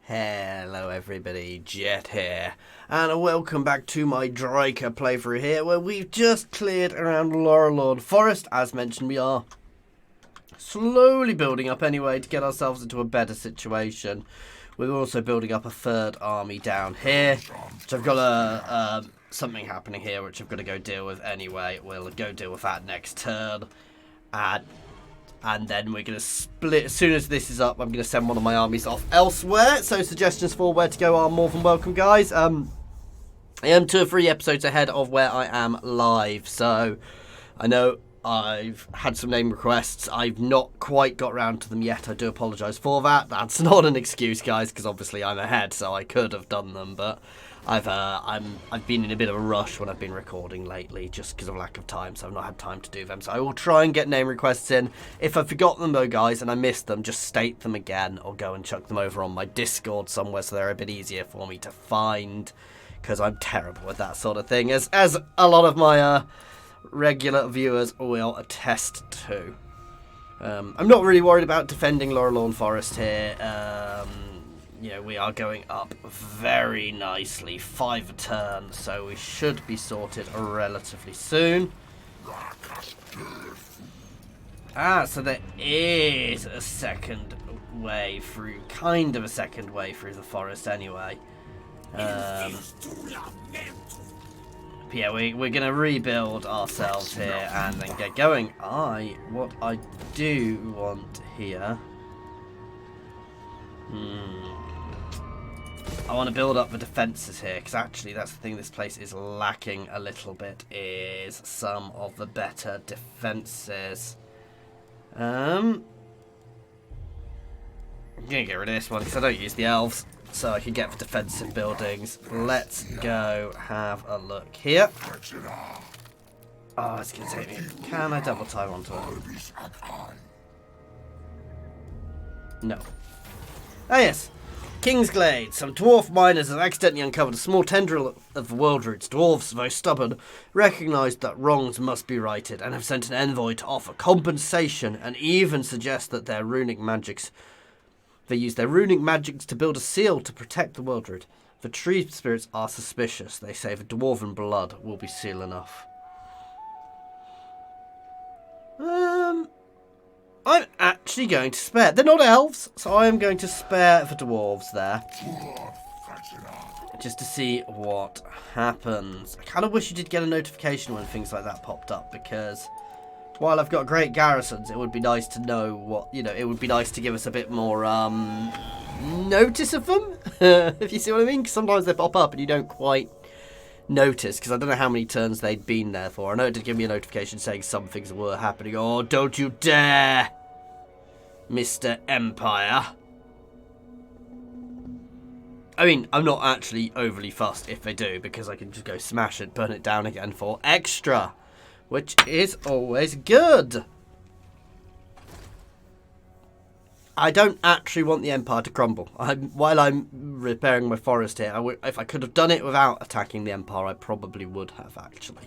Hello everybody, Jet here, and welcome back to my Drycha playthrough here, where we've just cleared around Warhammer Forest. As mentioned, we are slowly building up anyway to get ourselves into a better situation. We're also building up a third army down here, which I've got something happening here which I've got to go deal with anyway. We'll go deal with that next turn, and then we're going to split. As soon as this is up, I'm going to send one of my armies off elsewhere. So suggestions for where to go are more than welcome, guys. I am 2 or 3 episodes ahead of where I am live. So I know I've had some name requests. I've not quite got around to them yet. I do apologise for that. That's not an excuse, guys, because obviously I'm ahead, so I could have done them. But I've been in a bit of a rush when I've been recording lately, just because of lack of time, so I've not had time to do them. So I will try and get name requests in. If I forgot them though, guys, and I missed them, just state them again, or go and chuck them over on my Discord somewhere so they're a bit easier for me to find, because I'm terrible with that sort of thing, as a lot of my regular viewers will attest to. I'm not really worried about defending Warhammer Forest here. You know, we are going up very nicely, 5 a turn, so we should be sorted relatively soon. So there is a second way through, kind of a second way through the forest anyway. Yeah, we're going to rebuild ourselves here and then get going. What I do want here... I want to build up the defences here, because actually that's the thing this place is lacking a little bit, is some of the better defences. I'm going to get rid of this one because I don't use the elves, so I can get the defensive buildings. Let's go have a look here. Oh, it's going to take me. Can I double time onto it? No. Oh yes. Kingsglade. Some dwarf miners have accidentally uncovered a small tendril of the world roots. Dwarves, though stubborn, recognise that wrongs must be righted and have sent an envoy to offer compensation and even suggest that they use their runic magics to build a seal to protect the world root. The tree spirits are suspicious. They say the dwarven blood will be seal enough. I'm actually going to spare. They're not elves, so I am going to spare the dwarves there. Just to see what happens. I kind of wish you did get a notification when things like that popped up, because while I've got great garrisons, it would be nice to know what, you know, it would be nice to give us a bit more notice of them, if you see what I mean, because sometimes they pop up and you don't quite notice, because I don't know how many turns they'd been there for. I know it did give me a notification saying some things were happening. Oh, don't you dare, Mr. Empire. I mean, I'm not actually overly fussed if they do, because I can just go smash it, burn it down again for extra, which is always good. I don't actually want the Empire to crumble. While I'm repairing my forest here, if I could have done it without attacking the Empire, I probably would have, actually.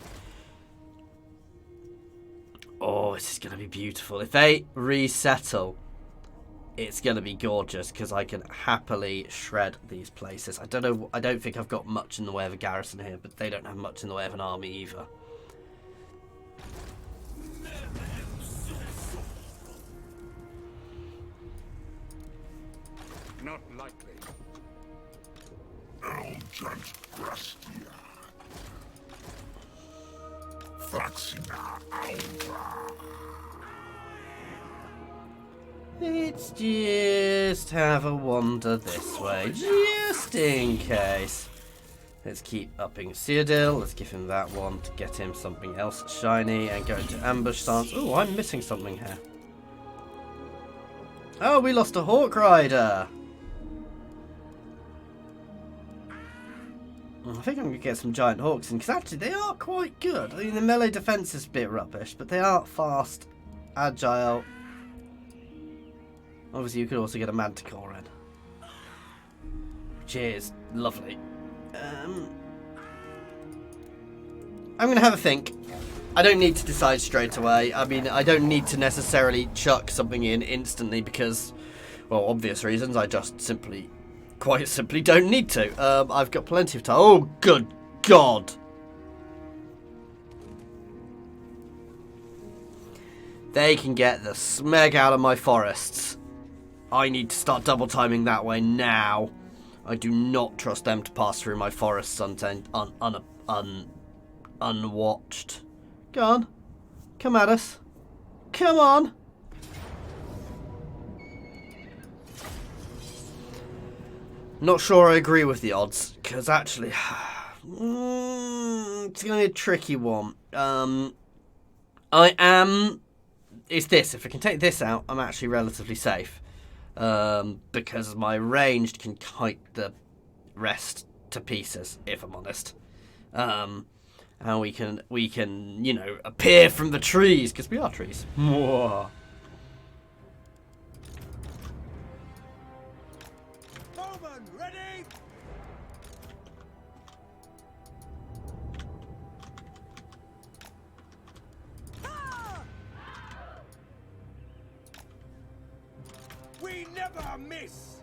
Oh, this is going to be beautiful. If they resettle, it's going to be gorgeous, because I can happily shred these places. I don't think I've got much in the way of a garrison here, but they don't have much in the way of an army either. Not likely. Elgent Grestia. Faxina Alva. Let's just have a wander this way, just in case. Let's keep upping Cyrodiil. Let's give him that one to get him something else shiny and go into ambush stance. Oh, I'm missing something here. Oh, we lost a Hawk Rider. I think I'm going to get some giant hawks in, because actually they are quite good. I mean, the melee defense is a bit rubbish, but they are fast, agile. Obviously, you could also get a manticore in, which is lovely. I'm going to have a think. I don't need to decide straight away. I mean, I don't need to necessarily chuck something in instantly because, well, obvious reasons. I just simply quite simply don't need to. I've got plenty of time. Oh, good God. They can get the smeg out of my forests. I need to start double timing that way now. I do not trust them to pass through my forests unwatched. Go on. Come at us. Come on. Not sure I agree with the odds, because actually, it's going to be a tricky one. It's this. If I can take this out, I'm actually relatively safe. Because my ranged can kite the rest to pieces, if I'm honest. And we can, you know, appear from the trees, because we are trees. Mwah. Ready? We never miss.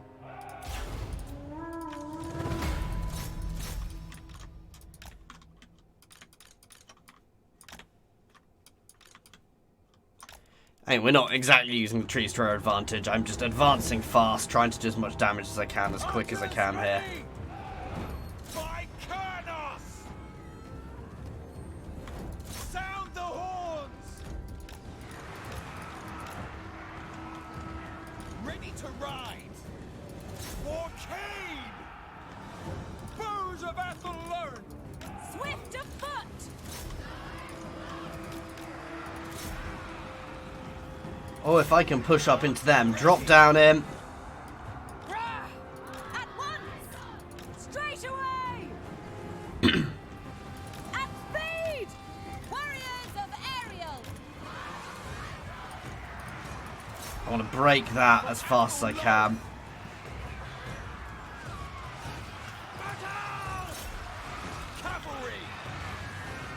Hey, we're not exactly using the trees to our advantage. I'm just advancing fast, trying to do as much damage as I can, as quick as I can here. By Kurnos! Sound the horns! Ready to ride! For Cain! Bows of Athelern! Swift of foot! Oh, if I can push up into them. Drop down him. At once! Straight away! At speed! Warriors of Ariel! I want to break that as fast as I can. Cavalry!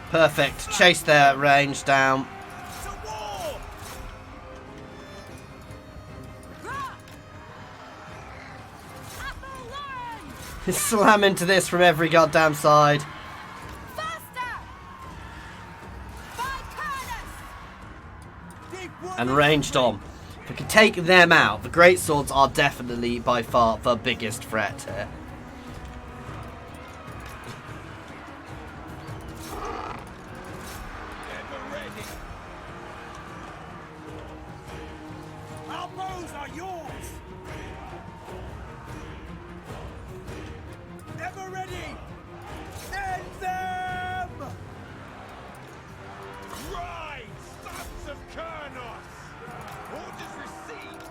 Perfect. Chase their range down. To war! Athelern! Slam into this from every goddamn side. Faster! By Kurnos! Deep wood And ranged on. If we can take them out, the great swords are definitely by far the biggest threat here. Ever ready. Our bows are yours. Ever ready. End them. Rise, sons of Kurnos. Orders received.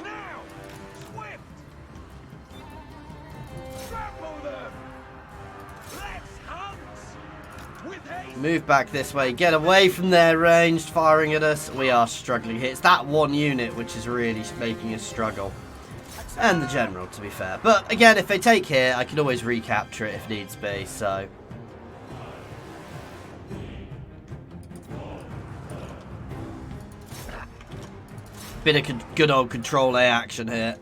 Now, swift. Trample them. Let's hunt. With haste. Move back this way. Get away from their ranged firing at us. We are struggling here. It's that one unit which is really making us struggle. And the general, to be fair. But again, if they take here, I can always recapture it if needs be, so... Bit of good old Control A action here.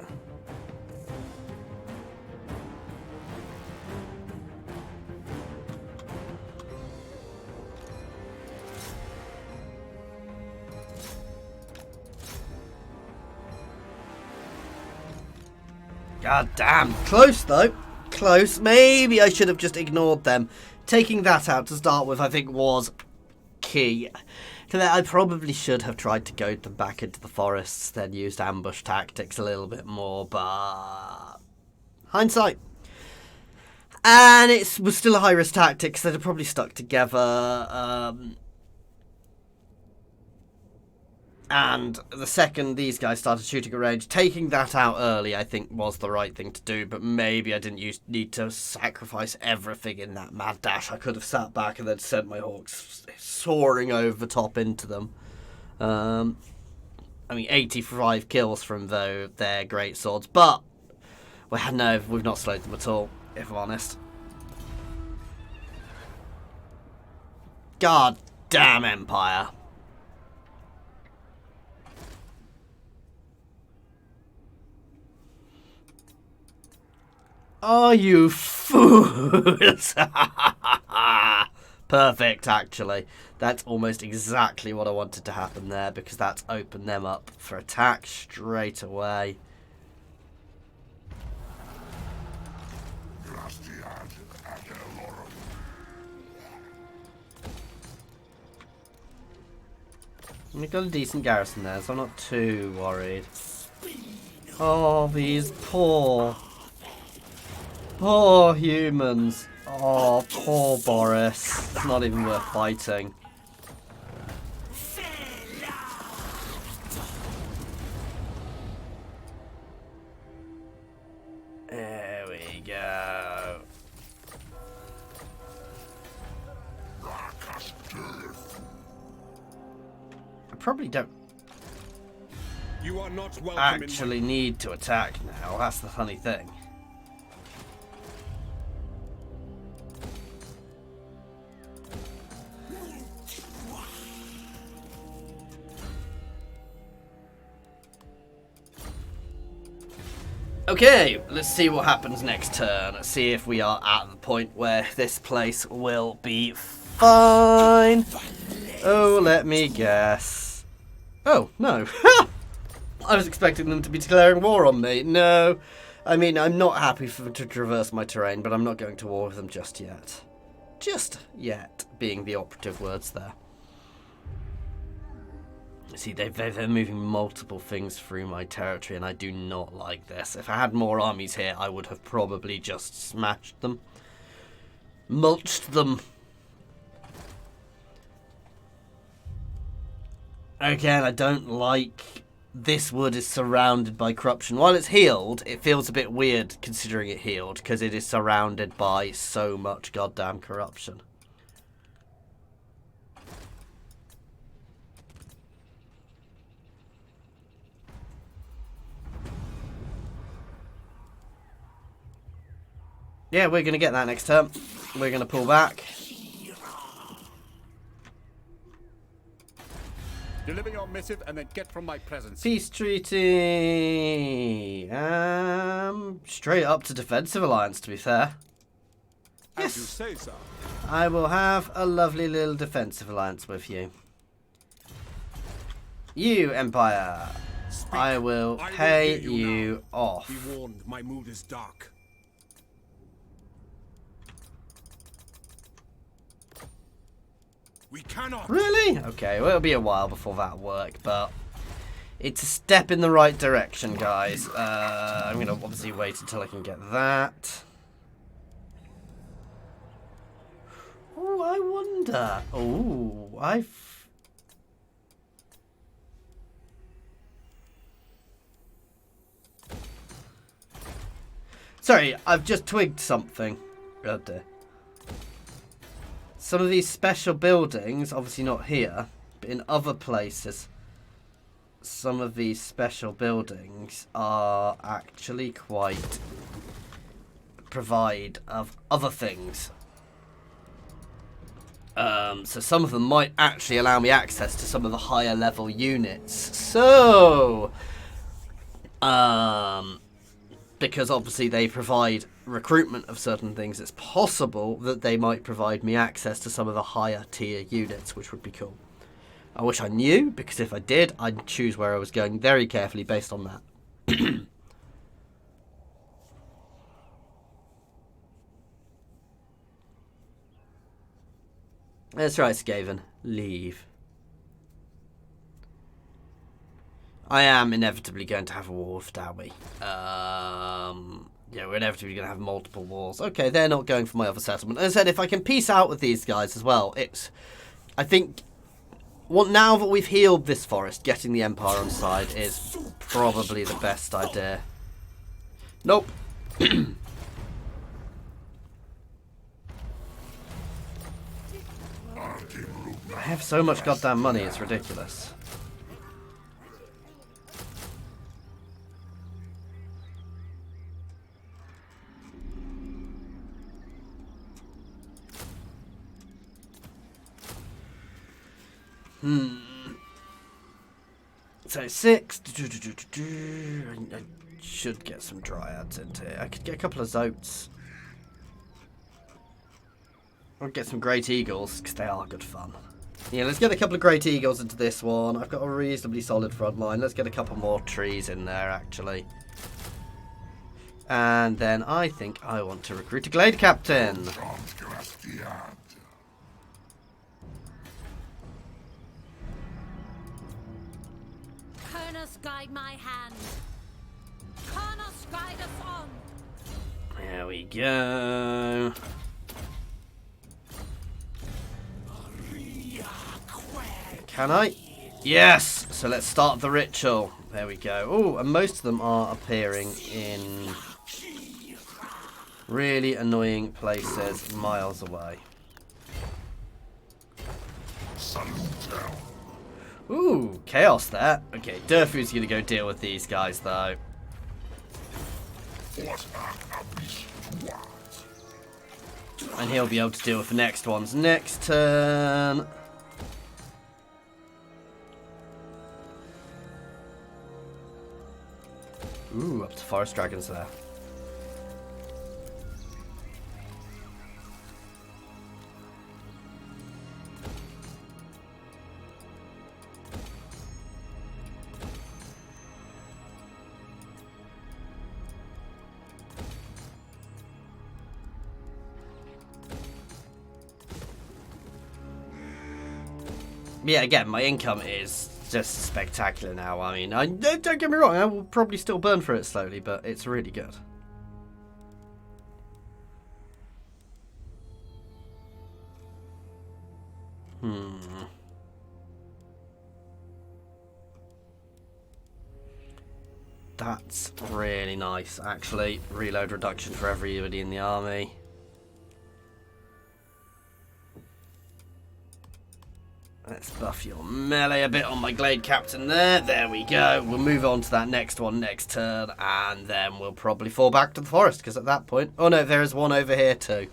God damn. Close, though. Close. Maybe I should have just ignored them. Taking that out to start with, I think, was key. To that, I probably should have tried to goad them back into the forests, then used ambush tactics a little bit more, but... hindsight. And it was still a high-risk tactic, because they'd have probably stuck together. And the second these guys started shooting at range, taking that out early, I think, was the right thing to do. But maybe I didn't need to sacrifice everything in that mad dash. I could have sat back and then sent my hawks soaring over the top into them. I mean, 85 kills from their great swords. But, well, no, we've not slowed them at all, if I'm honest. God damn Empire. Are you fools? Perfect, actually. That's almost exactly what I wanted to happen there, because that's opened them up for attack straight away. We've got a decent garrison there, so I'm not too worried. Oh, these poor humans. Oh, poor Boris. It's not even worth fighting. There we go. I probably don't You are not welcome actually need to attack now. That's the funny thing. Okay, let's see what happens next turn. Let's see if we are at the point where this place will be fine. Oh, let me guess. Oh, no. I was expecting them to be declaring war on me. No. I mean, I'm not happy for them to traverse my terrain, but I'm not going to war with them just yet. Just yet being the operative words there. See, they're moving multiple things through my territory, and I do not like this. If I had more armies here, I would have probably just smashed them. Mulched them. Again, I don't like this wood is surrounded by corruption. While it's healed, it feels a bit weird considering it healed, because it is surrounded by so much goddamn corruption. Yeah, we're going to get that next turn. We're going to pull back. Deliver your missive and then get from my presence. Peace treaty. Straight up to defensive alliance, to be fair. As you Yes. say, sir. I will have a lovely little defensive alliance with you. You, Empire. Speak. I will I will pay hear you you now. off. Be warned, my mood is dark. We cannot. Really? Okay, well, it'll be a while before that'll work, but it's a step in the right direction, guys. I'm going to obviously wait until I can get that. Oh, I wonder. Oh, Sorry, I've just twigged something. Oh dear. Some of these special buildings, obviously not here, but in other places, some of these special buildings are actually quite provide of other things. So some of them might actually allow me access to some of the higher level units. So, because obviously they provide recruitment of certain things, it's possible that they might provide me access to some of the higher tier units, which would be cool. I wish I knew, because if I did, I'd choose where I was going very carefully based on that. That's right, Skaven. Leave. I am inevitably going to have a war with Dowie. Yeah, we're inevitably going to have multiple wars. Okay, they're not going for my other settlement. As I said, if I can peace out with these guys as well, it's... I think... Well, now that we've healed this forest, getting the Empire on side is probably the best idea. Nope. I have so much goddamn money, it's ridiculous. So 6. should get some dryads into it. I could get a couple of zotes. Or get some great eagles, because they are good fun. Yeah, let's get a couple of great eagles into this one. I've got a reasonably solid front line. Let's get a couple more trees in there, actually. And then I think I want to recruit a glade captain. Kernus guide my hand. Karnos guide us on. There we go. Can I? Yes! So let's start the ritual. There we go. Oh, and most of them are appearing in really annoying places miles away. Ooh, chaos there. Okay, Durfu's going to go deal with these guys, though. And he'll be able to deal with the next ones next turn. Ooh, up to forest dragons there. Yeah, again, my income is just spectacular now. I mean, don't get me wrong, I will probably still burn for it slowly, but it's really good. That's really nice, actually. Reload reduction for everybody in the army. Let's buff your melee a bit on my glade captain there. There we go. We'll move on to that next one next turn, and then we'll probably fall back to the forest, because at that point... Oh no, there is one over here too.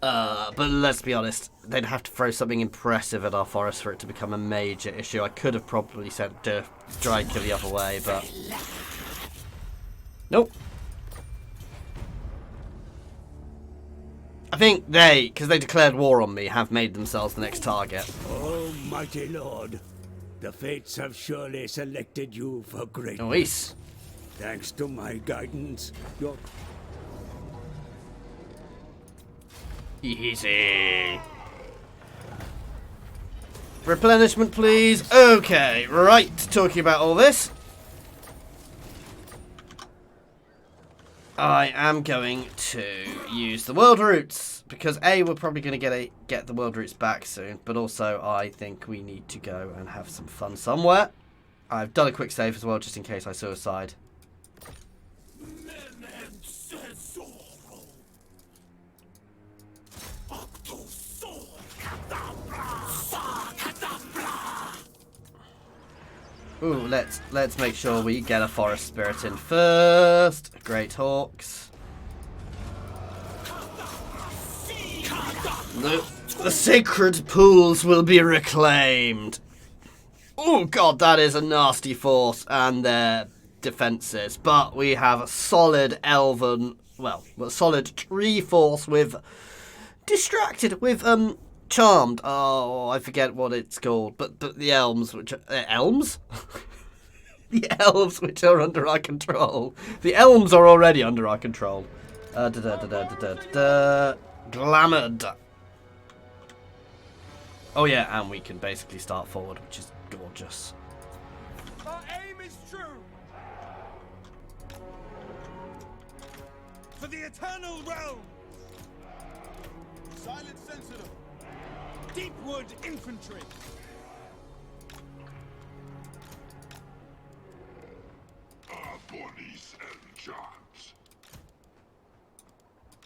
But let's be honest, they'd have to throw something impressive at our forest for it to become a major issue. I could have probably sent Drycha the other way, but... Nope. I think they, because they declared war on me, have made themselves the next target. Oh, mighty lord, the fates have surely selected you for greatness. Nice. Thanks to my guidance, your... Easy. Replenishment, please. Okay, right. Talking about all this, I am going to use the world roots because A, we're probably going to get the world roots back soon, but also I think we need to go and have some fun somewhere. I've done a quick save as well, just in case I suicide. Ooh, let's make sure we get a forest spirit in first. Great hawks. The sacred pools will be reclaimed. Oh god, that is a nasty force and their defenses. But we have a solid elven, well, a solid tree force with distracted with charmed. Oh, I forget what it's called, but the elms, which are, elms. The elves, which are under our control. The elms are already under our control. Glamoured. Oh yeah, and we can basically start forward, which is gorgeous. Our aim is true. For the eternal realm. Silent sensitive. Deepwood infantry. Bodies and jobs.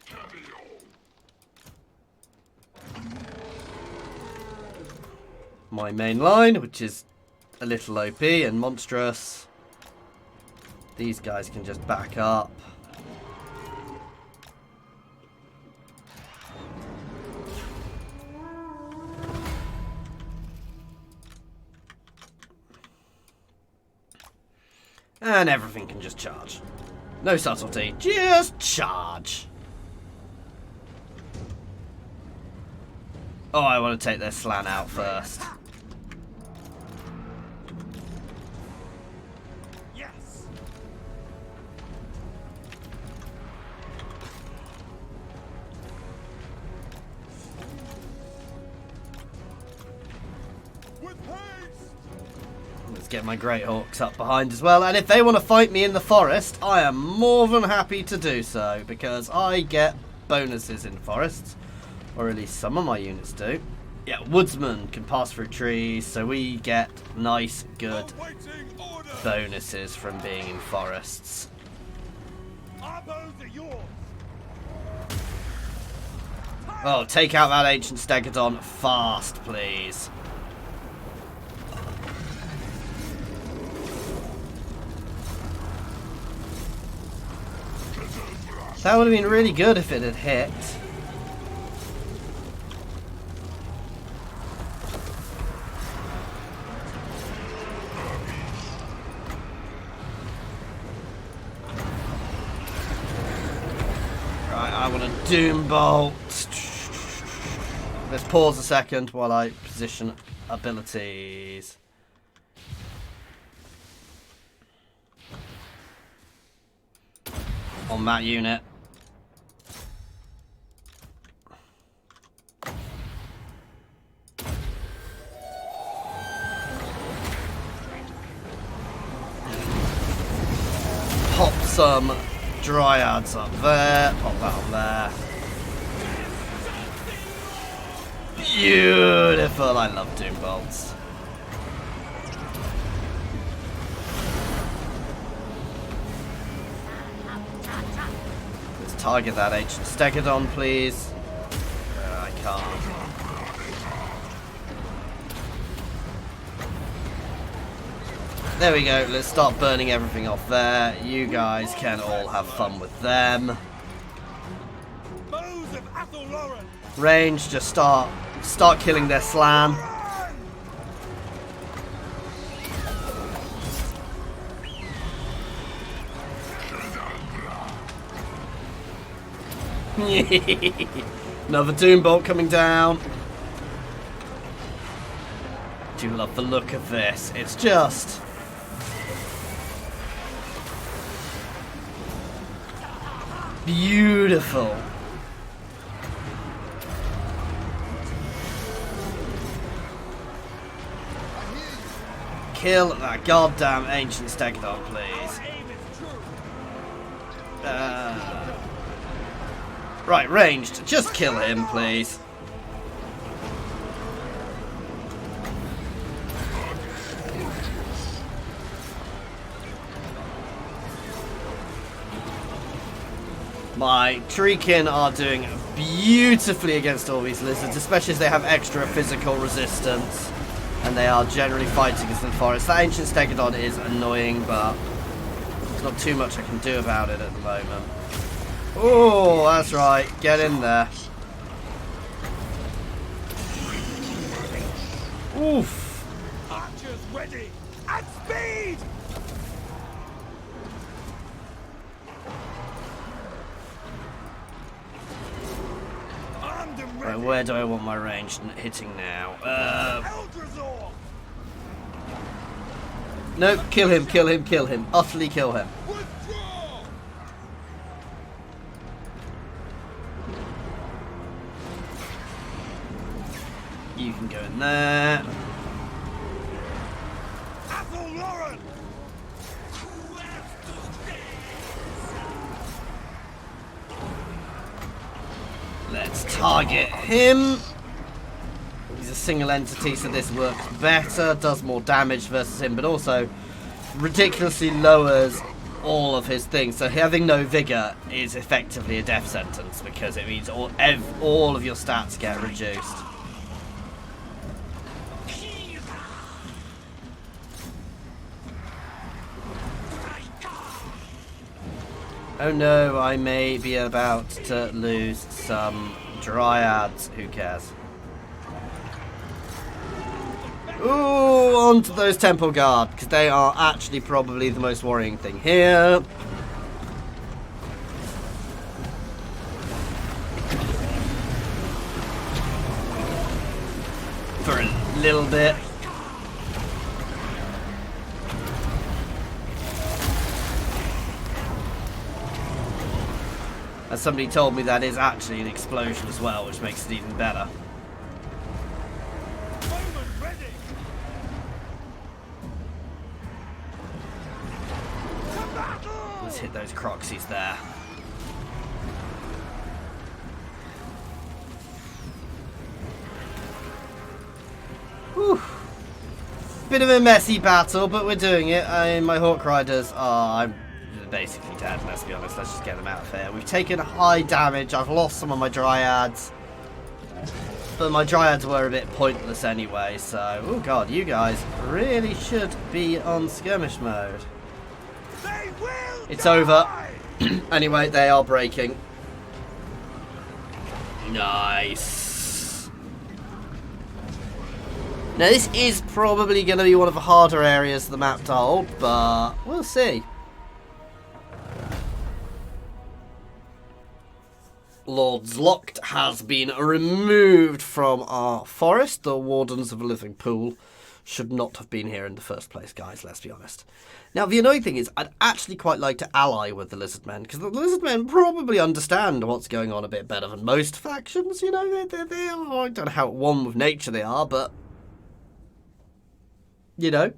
Carry on. My main line, which is a little OP and monstrous. These guys can just back up. And everything can just charge. No subtlety, just charge. Oh, I want to take their slan out first. Yes. With haste. Let's get my Great Hawks up behind as well. And if they want to fight me in the forest, I am more than happy to do so. Because I get bonuses in forests. Or at least some of my units do. Yeah, woodsmen can pass through trees. So we get nice, good Awaiting order. bonuses from being in forests. Our bows are yours. Oh, take out that ancient stegodon fast, please. That would have been really good if it had hit. Right, I want a Doom Bolt. Let's pause a second while I position abilities. On that unit. Pop some Dryads up there. Pop that on there. Beautiful. I love Doom Bolts. Let's target that ancient stegodon, please. I can't. There we go. Let's start burning everything off there. You guys can all have fun with them. Bows of Athelloren. Range, just start killing their slan. Another Doom Bolt coming down. Do love the look of this. It's just beautiful. Kill that goddamn ancient stegodon, please. Aim is true. Right, ranged. Just kill him, please. My Treekin are doing beautifully against all these lizards, especially as they have extra physical resistance. And they are generally fighting us in the forest. That ancient stegodon is annoying, but there's not too much I can do about it at the moment. Oh, that's right. Get in there. Oof. Archers ready. At speed. Armed and Right, ready. where do I want my range hitting now? Eldrazor. Nope, kill him, kill him, kill him. Utterly kill him. Withdraw. You can go in there. Athelloren. Let's target him. He's a single entity, so this works better, does more damage versus him, but also ridiculously lowers all of his things. So having no vigor is effectively a death sentence because it means all of your stats get reduced. Oh no, I may be about to lose some Dryads. Who cares? Ooh, onto those temple guard, because they are actually probably the most worrying thing here. For a little bit. And somebody told me that is actually an explosion as well, which makes it even better. Bowman ready. To battle. Let's hit those Croxies there. Whew. Bit of a messy battle, but we're doing it. My Hawk Riders are basically dead, let's be honest. Let's just get them out of here. We've taken high damage. I've lost some of my Dryads. But my Dryads were a bit pointless anyway, so... Oh god, you guys really should be on skirmish mode. They will It's die. over. Anyway, they are breaking. Nice. Now, this is probably going to be one of the harder areas of the map to hold, but we'll see. Lord's Locked has been removed from our forest. The Wardens of the Living Pool should not have been here in the first place, guys, let's be honest. Now, the annoying thing is, I'd actually quite like to ally with the Lizardmen, because the Lizardmen probably understand what's going on a bit better than most factions, you know. They are, I don't know how at one with nature they are, but, you know,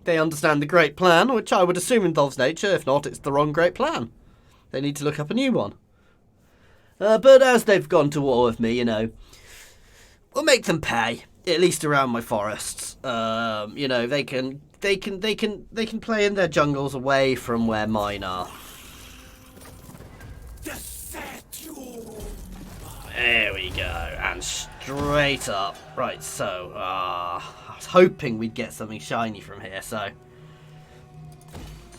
they understand the great plan, which I would assume involves nature. If not, it's the wrong great plan. They need to look up a new one. But as they've gone to war with me, you know, we'll make them pay, at least around my forests. You know, they can play in their jungles away from where mine are. There we go, and straight up. Right, so, I was hoping we'd get something shiny from here, so.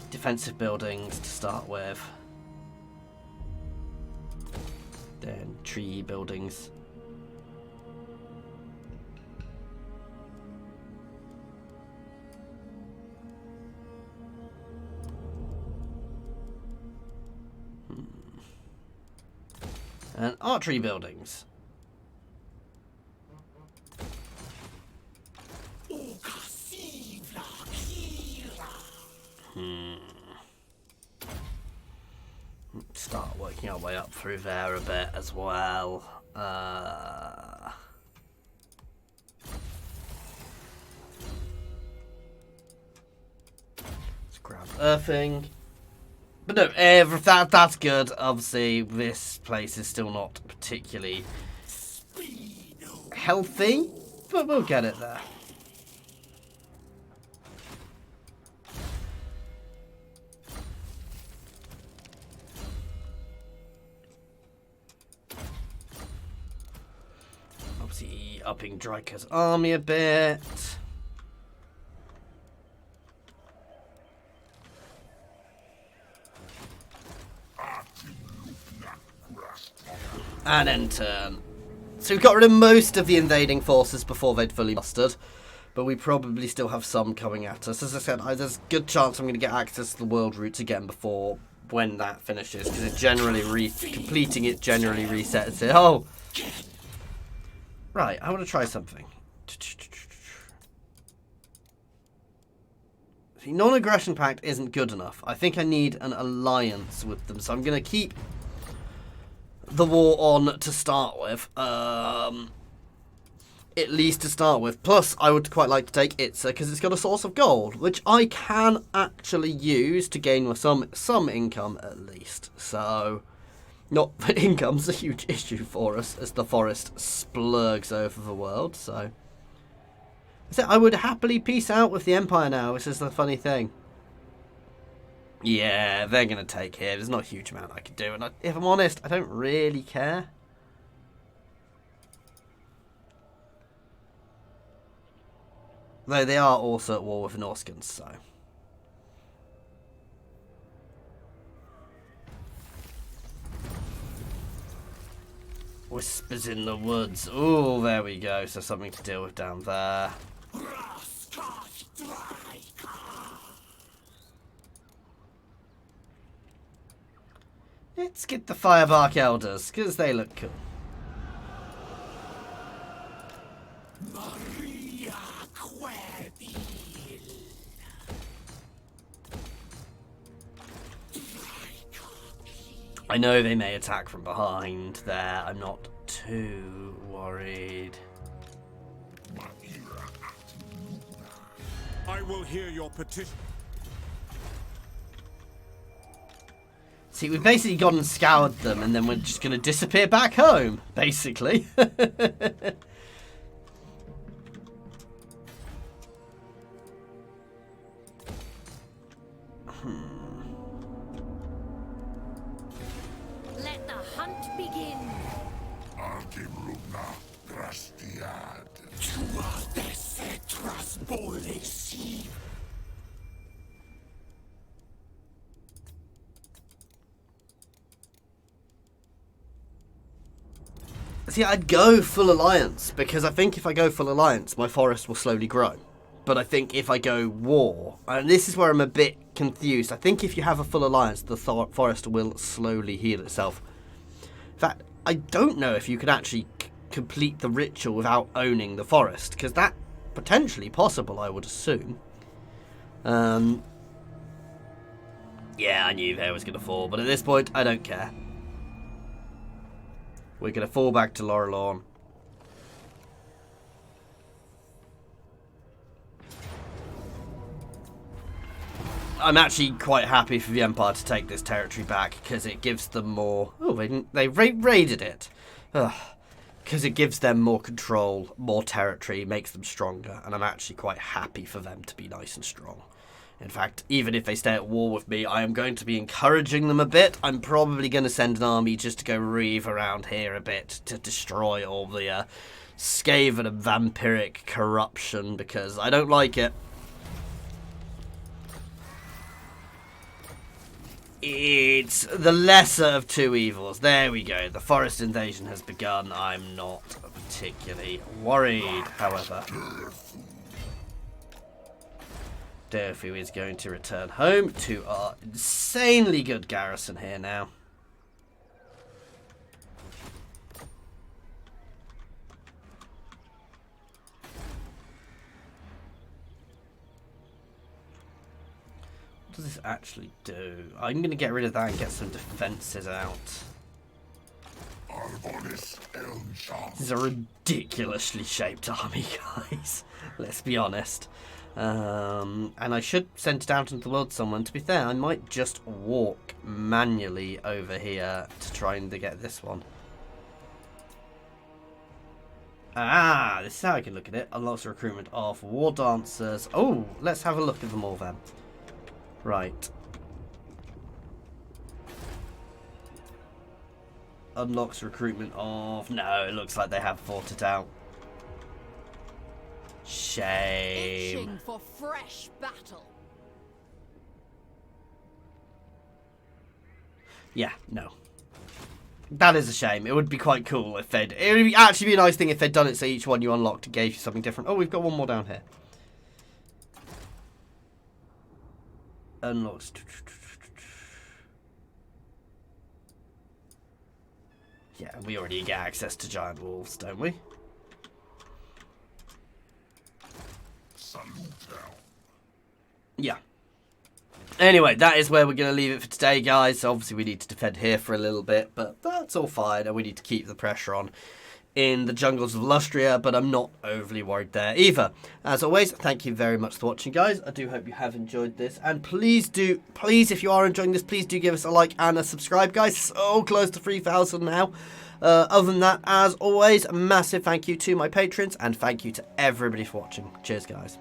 Defensive buildings to start with. Then tree buildings. And archery buildings. Start working our way up through there a bit as well. Let's grab earthing. But no, that's good. Obviously, this place is still not particularly healthy, but we'll get it there. Obviously, upping Drycha's army a bit. And then turn. So we've got rid of most of the invading forces before they'd fully mustered. But we probably still have some coming at us. As I said, there's a good chance I'm going to get access to the world routes again before when that finishes. Because it generally, completing it generally resets it. Oh! Right, I want to try something. See, non-aggression pact isn't good enough. I think I need an alliance with them. So I'm going to keep the war on to start with, at least to start with. Plus, I would quite like to take Itza because it's got a source of gold, which I can actually use to gain some income at least. So, not that income's a huge issue for us as the forest splurgs over the world. So, I would happily peace out with the Empire now. This is the funny thing. Yeah, they're going to take here. There's not a huge amount I can do. And if I'm honest, I don't really care. Though they are also at war with the Norskans, so. Whispers in the woods. Oh, there we go. So something to deal with down there. Let's get the Firebark Elders, because they look cool. I know they may attack from behind there. I'm not too worried. I will hear your petition. See, we've basically gone and scoured them, and then we're just going to disappear back home, basically. Let the hunt begin. Artimruna Drastiad. See, I'd go full alliance, because I think if I go full alliance, my forest will slowly grow. But I think if I go war, and this is where I'm a bit confused, I think if you have a full alliance, the forest will slowly heal itself. In fact, I don't know if you could actually complete the ritual without owning the forest, because that's potentially possible, I would assume. Yeah, I knew they was going to fall, but at this point, I don't care. We're going to fall back to Lorelorn. I'm actually quite happy for the Empire to take this territory back, because it gives them more... Oh, they raided it. Because it gives them more control, more territory, makes them stronger, and I'm actually quite happy for them to be nice and strong. In fact, even if they stay at war with me, I am going to be encouraging them a bit. I'm probably going to send an army just to go reeve around here a bit to destroy all the Skaven and vampiric corruption, because I don't like it. It's the lesser of two evils. There we go. The forest invasion has begun. I'm not particularly worried, however. Durfu is going to return home to our insanely good garrison here now. What does this actually do? I'm going to get rid of that and get some defences out. Arvonis Elmsham. This is a ridiculously shaped army, guys. Let's be honest. And I should send it out into the world someone. To be fair, I might just walk manually over here to try and get this one. Ah, this is how I can look at it. Unlocks the recruitment of war dancers. Oh, let's have a look at them all then. Right. Unlocks recruitment of... No, it looks like they have fought it out. Shame. Itching for fresh battle. Yeah, no. That is a shame. It would be quite cool if they'd... It would actually be a nice thing if they'd done it so each one you unlocked gave you something different. Oh, we've got one more down here. Unlocks... Yeah, we already get access to giant wolves, don't we? Yeah. Anyway, that is where we're going to leave it for today, guys. Obviously, we need to defend here for a little bit, but that's all fine. And we need to keep the pressure on in the jungles of Lustria, but I'm not overly worried there either. As always, thank you very much for watching, guys. I do hope you have enjoyed this. And please, if you are enjoying this, please do give us a like and a subscribe, guys. So close to 3,000 now. Other than that, as always, a massive thank you to my patrons, and thank you to everybody for watching. Cheers, guys.